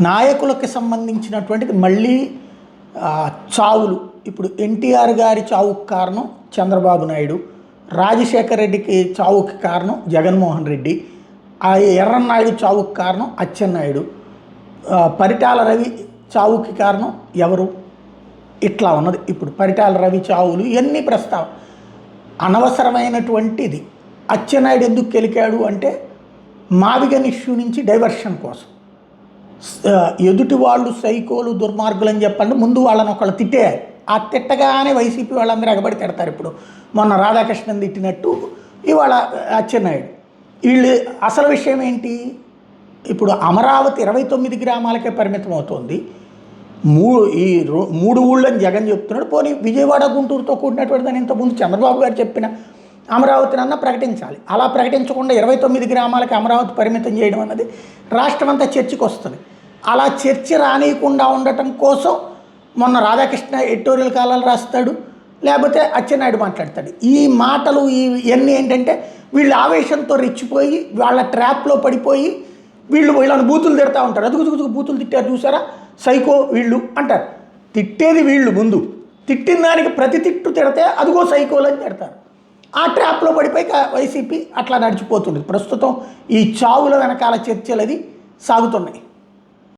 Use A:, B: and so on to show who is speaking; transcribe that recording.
A: నాయకులకి సంబంధించినటువంటిది మళ్ళీ చావులు. ఇప్పుడు ఎన్టీఆర్ గారి చావుకు కారణం చంద్రబాబు నాయుడు, రాజశేఖర రెడ్డికి చావుకి కారణం జగన్మోహన్ రెడ్డి, ఆ ఎర్రన్నాయుడు చావుకి కారణం అచ్చెన్నాయుడు, పరిటాల రవి చావుకి కారణం ఎవరు? ఇట్లా ఉన్నది. ఇప్పుడు పరిటాల రవి చావులు ఇవన్నీ ప్రస్తావం. అనవసరమైనటువంటిది. అచ్చెన్నాయుడు ఎందుకు కెలికాడు అంటే మావిగన్ ఇష్యూ నుంచి డైవర్షన్ కోసం. ఎదుటి వాళ్ళు సైకోలు దుర్మార్గులు అని చెప్పండి, ముందు వాళ్ళని ఒకళ్ళు తిట్టేయాలి. ఆ తిట్టగానే వైసీపీ వాళ్ళందరూ ఎగబడి తిడతారు. ఇప్పుడు మొన్న రాధాకృష్ణన్ తిట్టినట్టు ఇవాళ అచ్చెన్నాయుడు. వీళ్ళు అసలు విషయం ఏంటి? ఇప్పుడు అమరావతి 29 గ్రామాలకే పరిమితం అవుతుంది. ఈ 3 ఊళ్ళని జగన్ చెప్తున్నాడు. పోనీ విజయవాడ గుంటూరుతో కూడినటువంటి దాన్ని ఇంతకుముందు చంద్రబాబు గారు చెప్పిన అమరావతినన్నా ప్రకటించాలి. అలా ప్రకటించకుండా 29 గ్రామాలకి అమరావతి పరిమితం చేయడం అన్నది రాష్ట్రం అంతా చర్చకు వస్తుంది. అలా చర్చ రానియకుండా ఉండటం కోసం మొన్న రాధాకృష్ణ ఎడిటోరియల్ కాలాలు రాస్తాడు, లేకపోతే అచ్చెన్నాయుడు మాట్లాడతాడు. ఈ మాటలు ఇవన్నీ ఏంటంటే వీళ్ళు ఆవేశంతో రెచ్చిపోయి వాళ్ళ ట్రాప్లో పడిపోయి వీళ్ళని బూతులు తిడతా ఉంటారు. అదుగుదుగు బూతులు తిట్టారు చూసారా, సైకో వీళ్ళు అంటారు. తిట్టేది వీళ్ళు, ముందు తిట్టిన దానికి ప్రతి తిట్టు తిడితే అదిగో సైకోలు అని తిడతారు. ఆ ట్రాప్లో పడిపోయి వైసీపీ అట్లా నడిచిపోతుంది. ప్రస్తుతం ఈ చావుల వెనకాల చర్చలు అది సాగుతున్నాయి.